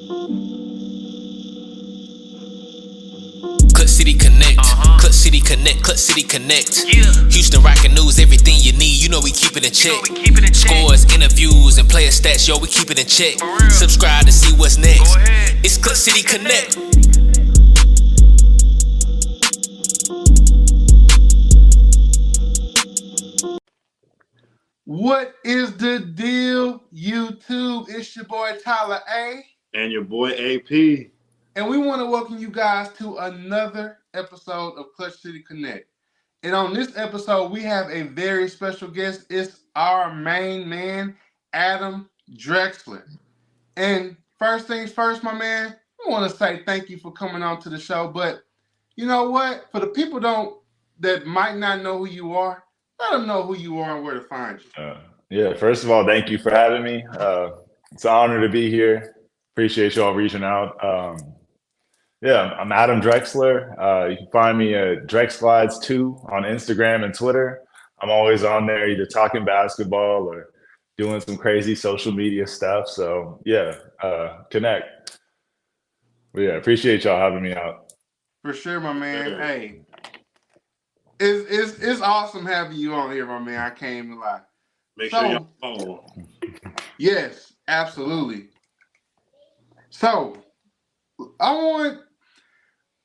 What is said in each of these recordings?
Cut City Connect, Cut City Connect, Cut City Connect. Yeah. Houston rockin' news, everything you need. You know we keep it in check. Scores, interviews, and player stats. Yo, we keep it in check. Subscribe to see what's next. It's Cut City Connect. What is the deal, YouTube? It's your boy Tyler A. And your boy AP. And we want to welcome you guys to another episode of Clutch City Connect. And on this episode, we have a very special guest. It's our main man, Adam Drexler. And first things first, my man, I want to say thank you for coming on to the show. But you know what? For the people that might not know who you are, let them know who you are and where to find you. Yeah, first of all, thank you for having me. It's an honor to be here. Appreciate you all reaching out. I'm Adam Drexler. You can find me at DrexClydes2 on Instagram and Twitter. I'm always on there either talking basketball or doing some crazy social media stuff. So connect. But yeah, appreciate y'all having me out. For sure, my man. Hey, it's awesome having you on here, my man. I can't even lie. Make sure you're on phone. Yes, absolutely. So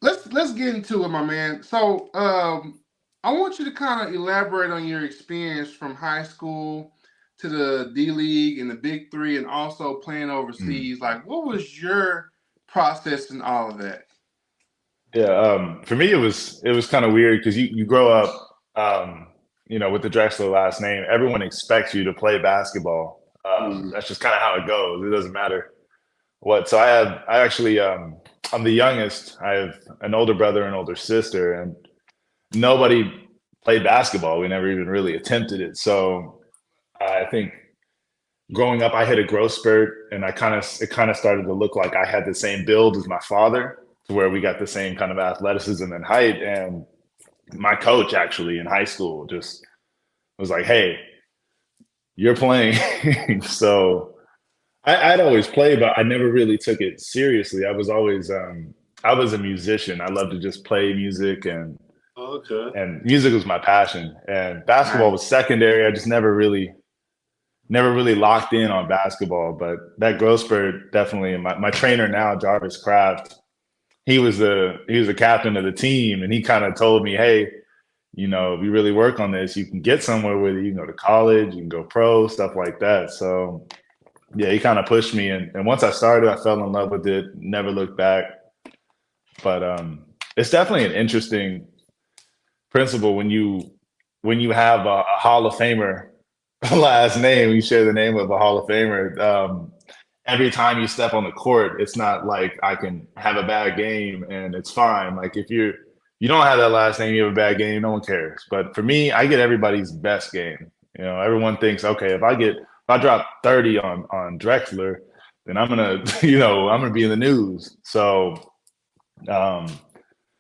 let's get into it, my man. So I want you to kind of elaborate on your experience from high school to the D League and the Big Three, and also playing overseas. Like, what was your process in all of that? Yeah, for me it was kind of weird because you grow up, with the Drexler last name. Everyone expects you to play basketball. That's just kind of how it goes. It doesn't matter what. So I'm the youngest. I have an older brother and older sister, and nobody played basketball. We never even really attempted it. So I think growing up, I hit a growth spurt, and it kind of started to look like I had the same build as my father, to where we got the same kind of athleticism and height. And my coach actually in high school just was like, "Hey, you're playing." So I'd always played, but I never really took it seriously. I was always I was a musician. I loved to just play music, and music was my passion. And basketball was secondary. I just never really locked in on basketball. But that growth spurt definitely. And my trainer now, Jarvis Kraft, he was the captain of the team, and he kind of told me, "Hey, if you really work on this, you can get somewhere with it. You can go to college, you can go pro, stuff like that." So yeah, he kind of pushed me, and once I started, I fell in love with it. Never looked back. But it's definitely an interesting principle when you have a Hall of Famer last name. You share the name of a Hall of Famer. Every time you step on the court, it's not like I can have a bad game and it's fine. Like if you don't have that last name, you have a bad game, no one cares. But for me, I get everybody's best game. Everyone thinks, okay, if I drop 30 on Drexler, then I'm gonna be in the news. So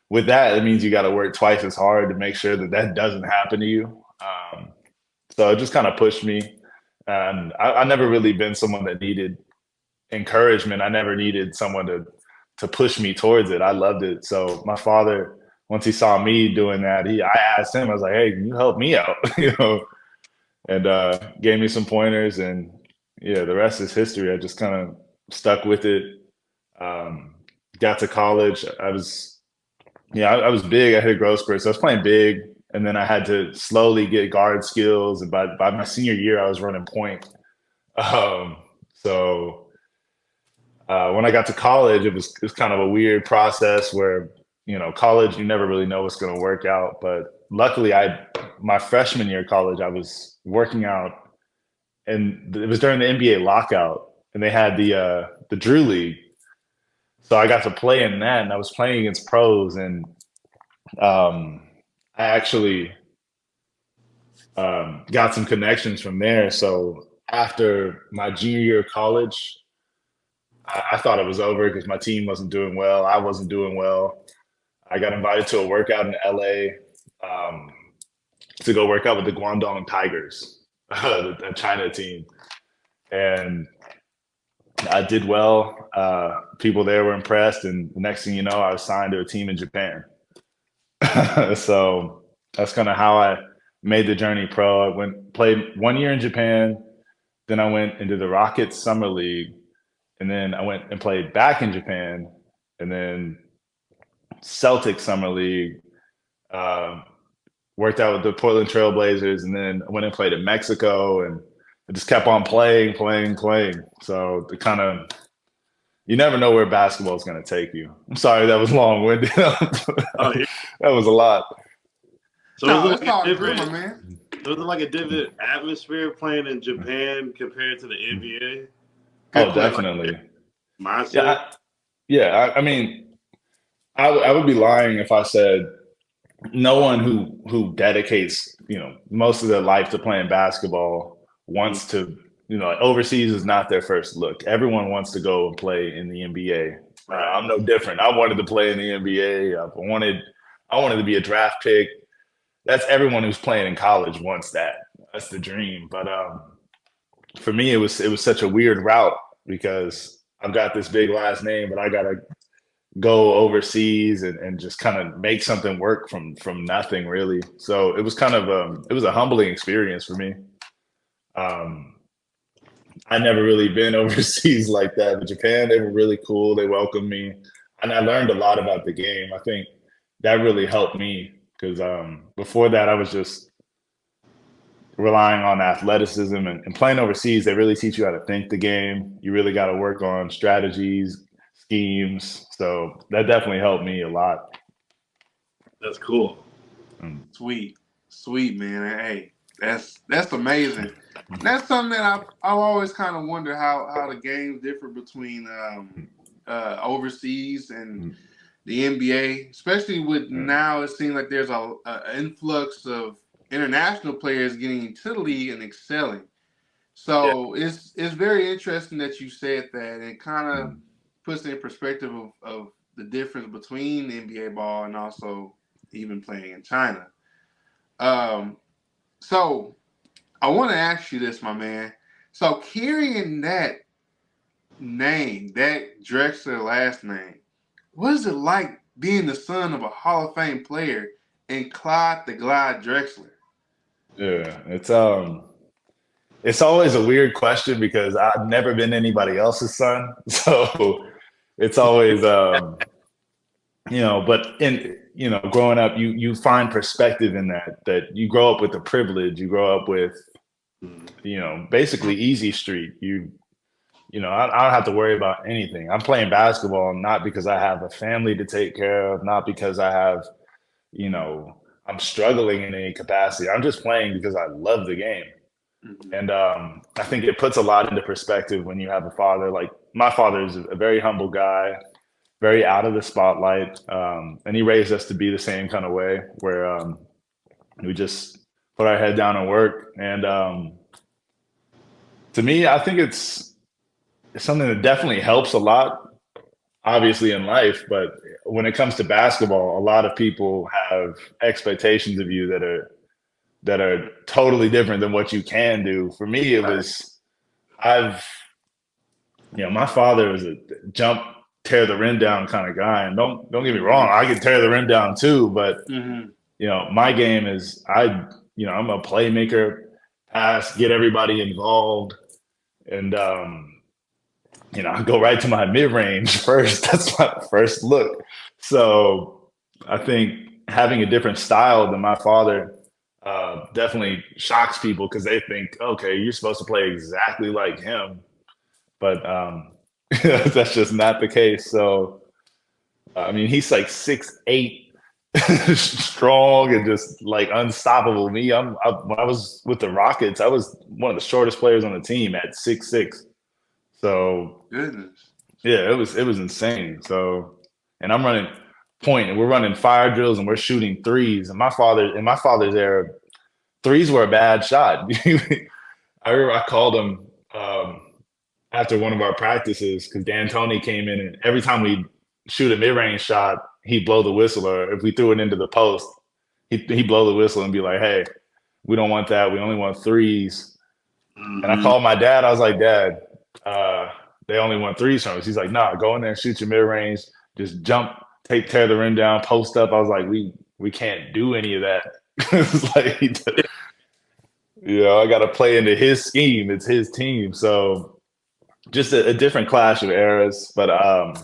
with that, it means you got to work twice as hard to make sure that doesn't happen to you. So it just kind of pushed me. And I never really been someone that needed encouragement. I never needed someone to push me towards it. I loved it. So my father, once he saw me doing that, I asked him, I was like, "Hey, can you help me out?" And gave me some pointers, and yeah, the rest is history. I just kind of stuck with it. Got to college. I was big. I hit a growth spurt. So I was playing big, and then I had to slowly get guard skills. And by my senior year, I was running point. When I got to college, it was kind of a weird process where, college, you never really know what's going to work out. But luckily, my freshman year of college, I was working out, and it was during the NBA lockout, and they had the Drew League. So I got to play in that, and I was playing against pros, and I actually got some connections from there. So after my junior year of college, I thought it was over because my team wasn't doing well. I wasn't doing well. I got invited to a workout in LA to go work out with the Guangdong Tigers, a China team. And I did well. People there were impressed, and the next thing you know, I was signed to a team in Japan. So that's kind of how I made the journey pro. Played 1 year in Japan, then I went into the Rockets Summer League, and then I went and played back in Japan, and then Celtics Summer League. Worked out with the Portland Trail Blazers, and then I went and played in Mexico, and I just kept on playing. So the kind of, you never know where basketball is going to take you. I'm sorry that was long-winded. That was a lot. So No, it it's all was good, different. man. So was it like a different atmosphere playing in Japan compared to the NBA? Oh, definitely. Mindset. I mean, I would be lying if I said no one who dedicates, most of their life to playing basketball wants to, like overseas is not their first look. Everyone wants to go and play in the NBA. I'm no different. I wanted to play in the NBA. I wanted to be a draft pick. That's everyone who's playing in college wants that. That's the dream. But for me, it was such a weird route because I've got this big last name, but I gotta go overseas and just kind of make something work from nothing really. So it was kind of it was a humbling experience for me. I never really been overseas like that. But Japan, they were really cool. They welcomed me, and I learned a lot about the game. I think that really helped me because before that, I was just relying on athleticism and playing overseas. They really teach you how to think the game. You really got to work on strategies, schemes. So that definitely helped me a lot. That's cool. Sweet, man. Hey, that's amazing. That's something that I've always kind of wondered how the games differ between overseas and the NBA, especially with now it seems like there's a influx of international players getting into the league and excelling. So it's very interesting that you said that, and it kind of puts in perspective of the difference between the NBA ball and also even playing in China. So I want to ask you this, my man. So carrying that name, that Drexler last name, what is it like being the son of a Hall of Fame player and Clyde the Glide Drexler? Yeah, it's always a weird question because I've never been anybody else's son, so it's always but in growing up, you find perspective in that you grow up with the privilege, you grow up with basically easy street. I don't have to worry about anything. I'm playing basketball not because I have a family to take care of, not because I have, I'm struggling in any capacity. I'm just playing because I love the game. And I think it puts a lot into perspective when you have a father. Like my father is a very humble guy, very out of the spotlight. And he raised us to be the same kind of way where we just put our head down and work. And to me, I think it's something that definitely helps a lot, obviously in life. But when it comes to basketball, a lot of people have expectations of you that are totally different than what you can do. For me, it was, my father was a jump, tear the rim down kind of guy. And don't get me wrong, I can tear the rim down too, but my game is I'm a playmaker, pass, get everybody involved. And, I go right to my mid-range first. That's my first look. So I think having a different style than my father definitely shocks people because they think, okay, you're supposed to play exactly like him. But that's just not the case. So, he's like 6'8", strong and just like unstoppable. Me, when I was with the Rockets, I was one of the shortest players on the team at 6'6". So goodness, yeah, it was insane. So, and I'm running point, and we're running fire drills, and we're shooting threes. And my father's era, threes were a bad shot. I remember I called him after one of our practices because D'Antoni came in, and every time we shoot a mid-range shot, he'd blow the whistle, or if we threw it into the post, he'd blow the whistle and be like, "Hey, we don't want that. We only want threes." And I called my dad. I was like, "Dad, they only want threes from us. He's like, nah, go in there and shoot your mid range, just jump, tear the rim down, post up. I was like, we can't do any of that. It's like, I got to play into his scheme. It's his team, so just a different clash of eras. But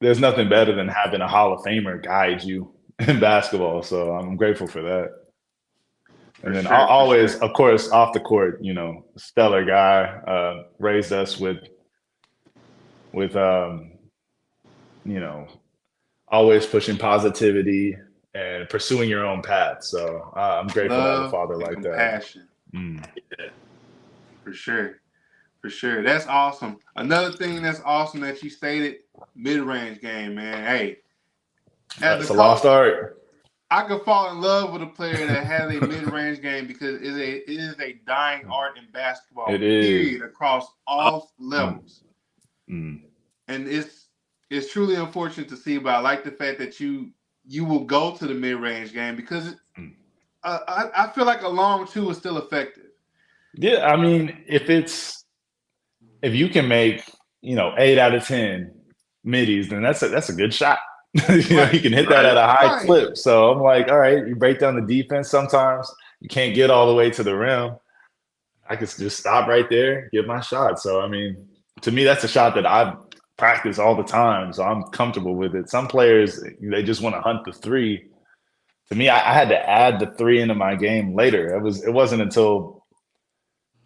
there's nothing better than having a Hall of Famer guide you in basketball. So I'm grateful for that. And then always, of course, off the court, stellar guy, raised us with always pushing positivity and pursuing your own path. So I'm grateful to have a father like compassion. that. Yeah, for sure. That's awesome. Another thing that's awesome that you stated, mid-range game, man. Hey, that's a lost art. I could fall in love with a player that has a mid-range game because it is a dying art in basketball. Period, across all levels. And it's truly unfortunate to see, but I like the fact that you will go to the mid-range game because I feel like a long two is still effective. Yeah, I mean, if you can make 8 out of 10 middies, then that's a good shot. You can hit that at a high clip. So I'm like, all right, you break down the defense. Sometimes you can't get all the way to the rim. I could just stop right there, get my shot. So I mean, to me, that's a shot that I practice all the time. So I'm comfortable with it. Some players, they just want to hunt the three. To me, I had to add the three into my game later. It wasn't until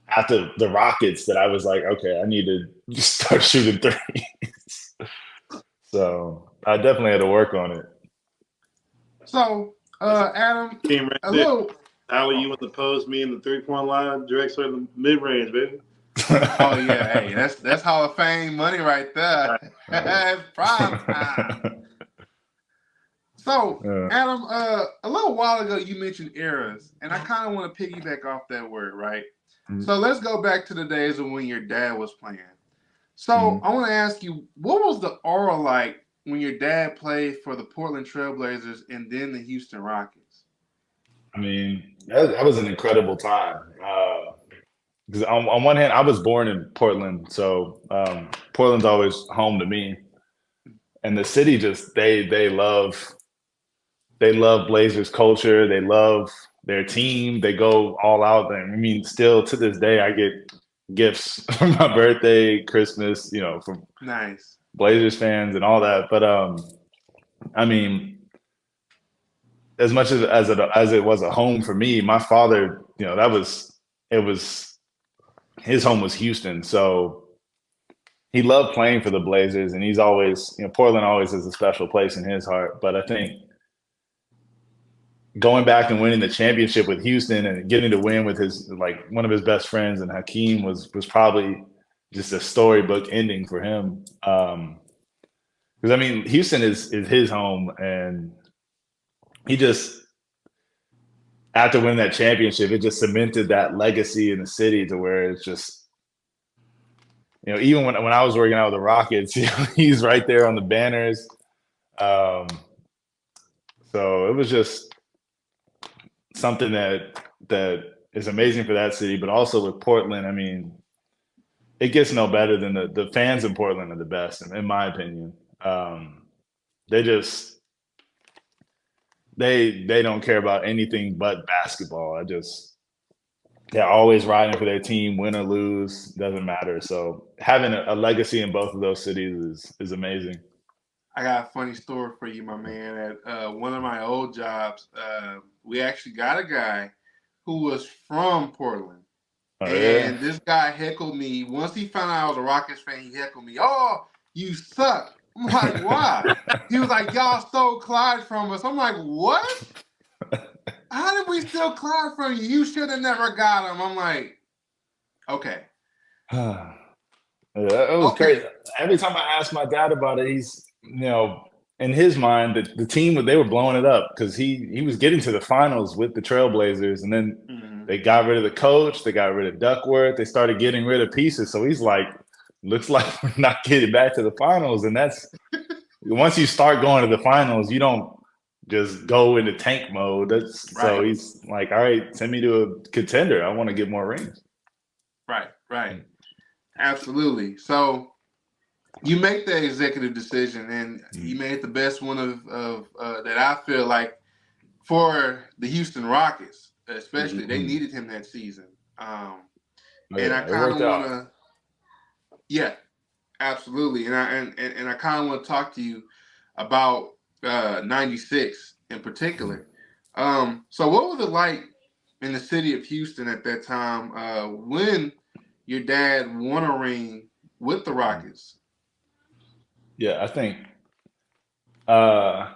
after the Rockets that I was like, okay, I need to just start shooting threes. So I definitely had to work on it. So, Adam, Allie, you want to pose me in the 3-point line, Drexler in the mid-range, baby? Oh yeah, hey, that's Hall of Fame money right there. That's prime time. So, Adam, a little while ago you mentioned eras, and I kind of want to piggyback off that word, right? Mm-hmm. So let's go back to the days of when your dad was playing. So I want to ask you, what was the aura like when your dad played for the Portland Trailblazers and then the Houston Rockets? I mean, that was an incredible time. Because on one hand, I was born in Portland, so Portland's always home to me. And the city just they love Blazers culture. They love their team. They go all out there. I mean, still to this day, I get gifts for my birthday, Christmas, from Blazers fans and all that. But I mean, as much as it was a home for me, my father, his home was Houston, so he loved playing for the Blazers, and he's always, Portland always has a special place in his heart. But I think going back and winning the championship with Houston and getting to win with one of his best friends and Hakeem was probably just a storybook ending for him. Because I mean, Houston is his home, and he just, after winning that championship, it just cemented that legacy in the city to where it's just, even when I was working out with the Rockets, he's right there on the banners. So it was just something that is amazing for that city, but also with Portland. I mean, it gets no better than the fans in Portland are the best, in my opinion. They don't care about anything but basketball. They're always riding for their team, win or lose, doesn't matter. So having a legacy in both of those cities is amazing. I got a funny story for you, my man. At one of my old jobs, we actually got a guy who was from Portland. And this guy heckled me. Once he found out I was a Rockets fan, he heckled me. Oh, you suck. I'm like, why? He was like, y'all stole Clyde from us. I'm like, what? How did we steal Clyde from you? You should have never got him. I'm like, okay. Yeah, it was crazy. Every time I ask my dad about it, he's, in his mind, the team, they were blowing it up because he was getting to the finals with the Trailblazers, and then they got rid of the coach, they got rid of Duckworth, they started getting rid of pieces. So he's like, looks like we're not getting back to the finals. And that's, once you start going to the finals, you don't just go into tank mode. So he's like, all right, send me to a contender. I want to get more rings. Right. Absolutely. So you make that executive decision, and you made the best one of that I feel like for the Houston Rockets, especially. They needed him that season. And I It kind of worked want out. to, yeah, absolutely. And I kind of want to talk to you about '96 in particular. So what was it like in the city of Houston at that time when your dad won a ring with the Rockets? Yeah, I think I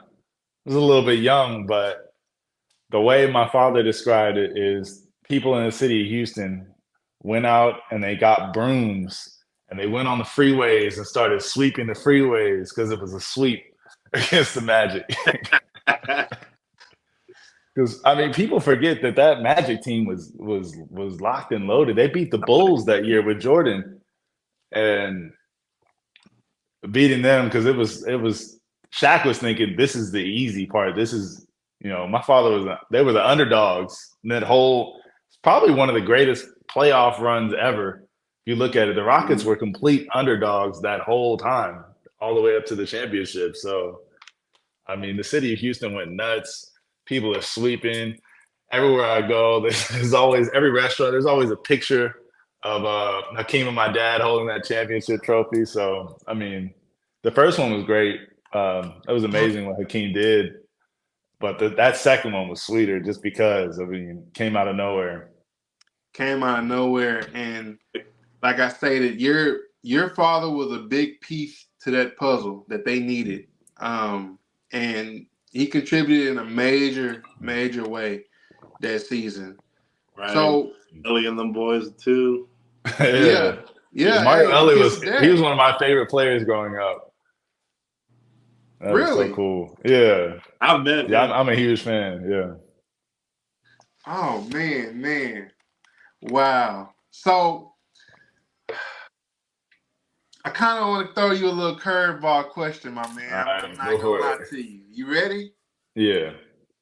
was a little bit young, but the way my father described it is people in the city of Houston went out and they got brooms and they went on the freeways and started sweeping the freeways because it was a sweep against the Magic. Because I mean, people forget that that Magic team was locked and loaded. They beat the Bulls that year with Jordan and beating them because it was Shaq was thinking this is the easy part. This is my father they were the underdogs. And that whole probably one of the greatest playoff runs ever. If you look at it, the Rockets were complete underdogs that whole time, all the way up to the championship. So I mean, the city of Houston went nuts. People are sweeping. Everywhere I go, there's always every restaurant. There's always a picture of Hakeem and my dad holding that championship trophy. So I mean, the first one was great. It was amazing what Hakeem did, but that second one was sweeter just because came out of nowhere. Came out of nowhere, and like I stated, your father was a big piece to that puzzle that they needed, and he contributed in a major way that season. Right. So Ellie and them boys too. yeah. Mario Hey, Ellie his he was dad. one of my favorite players growing up. That was so Really? cool. Yeah, I've met yeah, him. I'm a huge fan. Yeah. Oh man. Wow. So I kind of want to throw you a little curveball question, my man. All I'm right, not go gonna for lie it. to you. You ready? Yeah.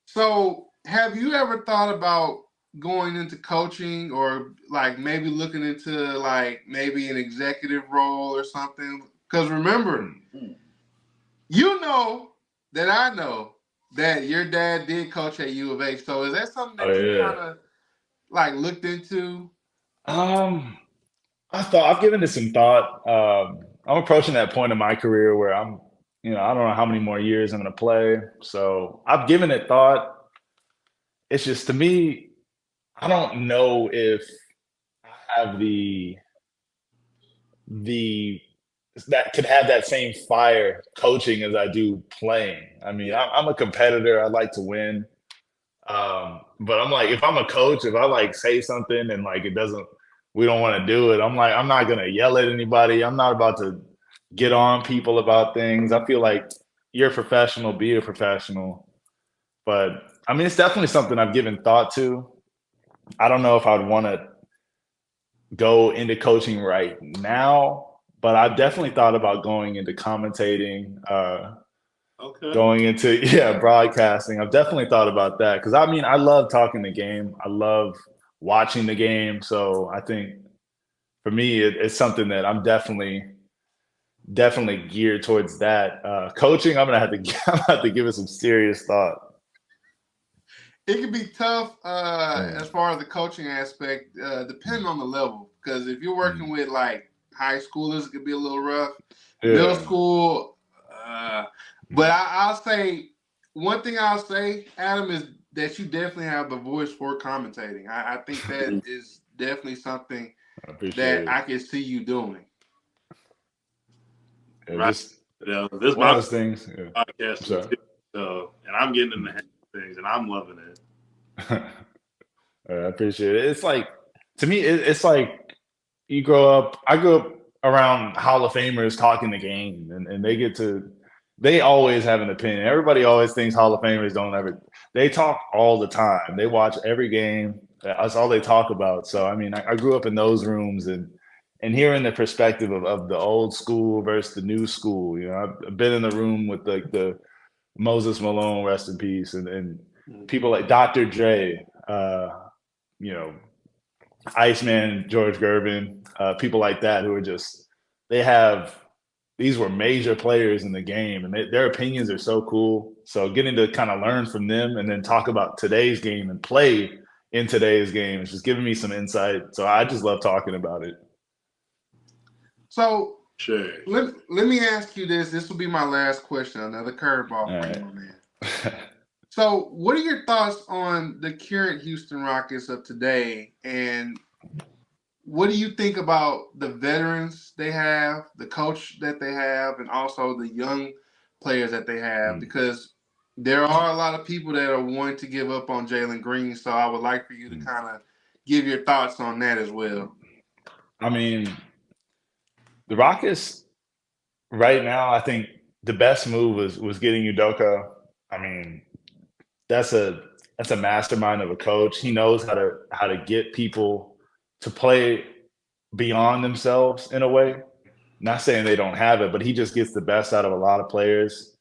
So, have you ever thought about going into coaching or like maybe looking into like maybe an executive role or something? Because remember, you know that I know that your dad did coach at U of H. So, is that something Oh that you yeah. kind of like looked into? Um, I've given it some thought. I'm approaching that point in my career where I don't know how many more years I'm going to play. So I've given it thought. It's just to me, I don't know if I have the that could have that same fire coaching as I do playing. I mean, I'm a competitor. I like to win. But I'm like, if I'm a coach, if I like say something and like we don't want to do it, I'm like, I'm not gonna yell at anybody. I'm not about to get on people about things. I feel like you're a professional, be a professional. But I mean, it's definitely something I've given thought to. I don't know if I'd want to go into coaching right now, but I've definitely thought about going into commentating, Okay. going into broadcasting. I've definitely thought about that because I mean I love talking the game. I love watching the game. So I think for me it's something that I'm definitely geared towards that. Coaching, I'm gonna have to I'm gonna have to give it some serious thought. It can be tough as far as the coaching aspect, depending on the level. Because if you're working with like high schoolers, it could be a little rough. Middle Yeah. school, but I'll say one thing I'll say, Adam, is that you definitely have the voice for commentating. I think that is definitely something I appreciate that it. I can see you doing. Yeah, Right. just This is one of my those things. Yeah. I'm podcasting sorry. too. So, and I'm getting in the hang of things, and I'm loving it. I appreciate it. It's like to me, it's like you grow up. I grew up around Hall of Famers talking the game, and they always have an opinion. Everybody always thinks Hall of Famers don't ever. They talk all the time. They watch every game. That's all they talk about. So I mean, I grew up in those rooms and hearing the perspective of the old school versus the new school. I've been in the room with the Moses Malone, rest in peace, and people like Dr. Dre, you know, Iceman, George Gervin, people like that who are just they have these were major players in the game, and their opinions are so cool. So getting to kind of learn from them and then talk about today's game and play in today's game is just giving me some insight. So I just love talking about it. So Sure. let me ask you this. This will be my last question. Another curveball for you, my man. So what are your thoughts on the current Houston Rockets of today, and what do you think about the veterans they have, the coach that they have, and also the young players that they have? Because there are a lot of people that are wanting to give up on Jalen Green, so I would like for you to kind of give your thoughts on that as well. I mean, the Rockets right now, I think the best move was getting Udoka. I mean, that's a mastermind of a coach. He knows how to get people to play beyond themselves in a way. Not saying they don't have it, but he just gets the best out of a lot of players.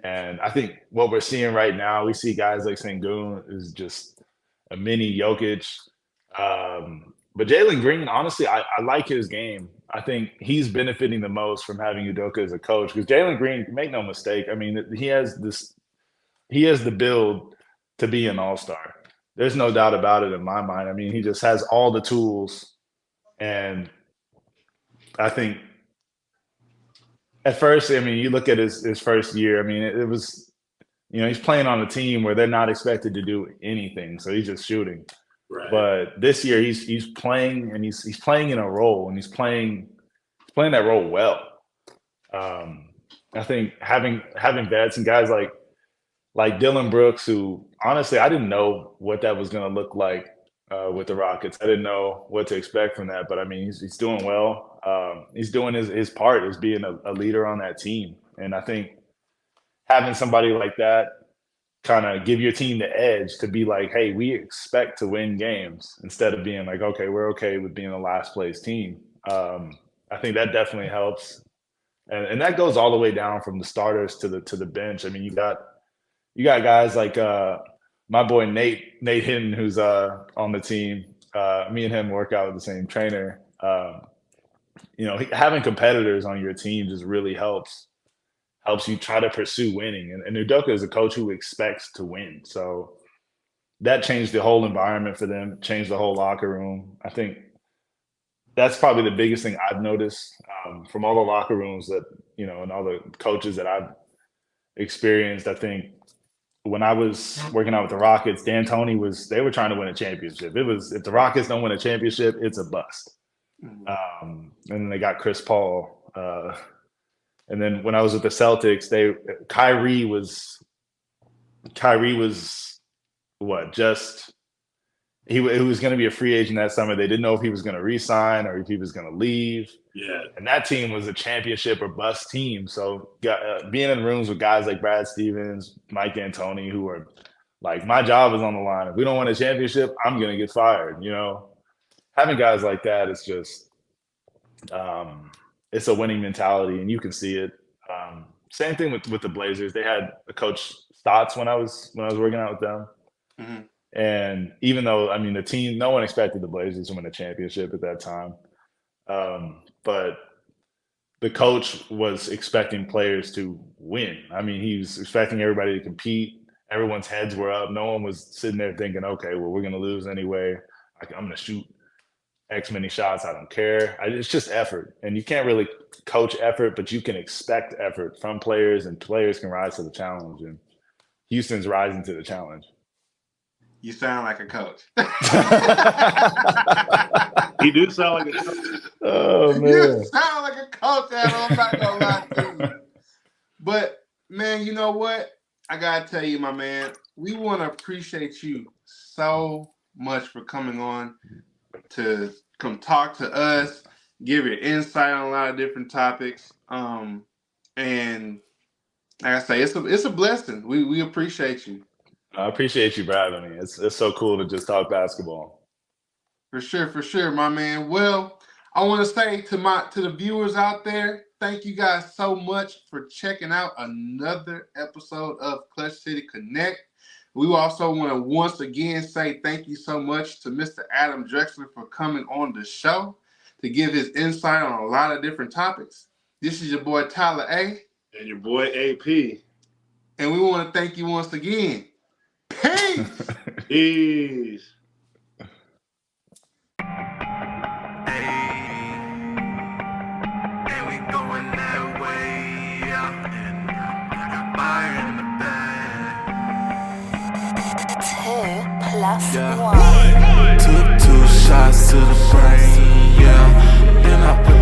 And I think what we're seeing right now, we see guys like Sengun is just a mini Jokic. But Jalen Green, honestly, I like his game. I think he's benefiting the most from having Udoka as a coach because Jalen Green, make no mistake, I mean, he has the build to be an all-star. There's no doubt about it in my mind. I mean, he just has all the tools. And I think at first, I mean, you look at his first year, I mean, it was, he's playing on a team where they're not expected to do anything. So he's just shooting. Right. But this year he's playing, and he's playing in a role, and he's playing that role well. I think having vets and guys like Dylan Brooks, who honestly I didn't know what that was going to look like with the Rockets. I didn't know what to expect from that, but I mean he's doing well. He's doing his part as being a leader on that team, and I think having somebody like that kind of give your team the edge to be like, hey, we expect to win games instead of being like, okay, we're okay with being the last place team. I think that definitely helps. And that goes all the way down from the starters to the bench. I mean, you got guys like my boy Nate Hinton, who's on the team. Me and him work out with the same trainer. Having competitors on your team just really helps you try to pursue winning. And Udoka is a coach who expects to win. So that changed the whole environment for them, changed the whole locker room. I think that's probably the biggest thing I've noticed from all the locker rooms that, and all the coaches that I've experienced. I think when I was working out with the Rockets, D'Antoni they were trying to win a championship. It was, if the Rockets don't win a championship, it's a bust. And then they got Chris Paul. And then when I was with the Celtics, Kyrie was what, just he was going to be a free agent that summer. They didn't know if he was going to re-sign or if he was going to leave. Yeah. And that team was a championship or bust team. So being in rooms with guys like Brad Stevens, Mike D'Antoni, who are like, my job is on the line. If we don't win a championship, I'm going to get fired. Having guys like that is just it's a winning mentality, and you can see it. Same thing with the Blazers. They had a coach Stotts when I was working out with them. Mm-hmm. And even though, I mean, the team, no one expected the Blazers to win a championship at that time. But the coach was expecting players to win. I mean, he was expecting everybody to compete. Everyone's heads were up. No one was sitting there thinking, okay, well, we're going to lose anyway. I'm going to shoot X many shots. I don't care. It's just effort. And you can't really coach effort, but you can expect effort from players, and players can rise to the challenge. And Houston's rising to the challenge. You sound like a coach. He do sound like a coach. Oh, man. You sound like a coach, Adam. I'm not going to lie to you. But, man, you know what? I got to tell you, my man, we want to appreciate you so much for coming on to come talk to us, give your insight on a lot of different topics. And like I say, it's a blessing. We appreciate you. I appreciate you for having me. It's so cool to just talk basketball. For sure, my man. Well, I want to say to the viewers out there, thank you guys so much for checking out another episode of Clutch City Connect. We also want to once again say thank you so much to Mr. Adam Drexler for coming on the show to give his insight on a lot of different topics. This is your boy Tyler A. And your boy AP. And we want to thank you once again. Peace! Peace. Yeah. Took 2 shots to the brain, yeah. Then I put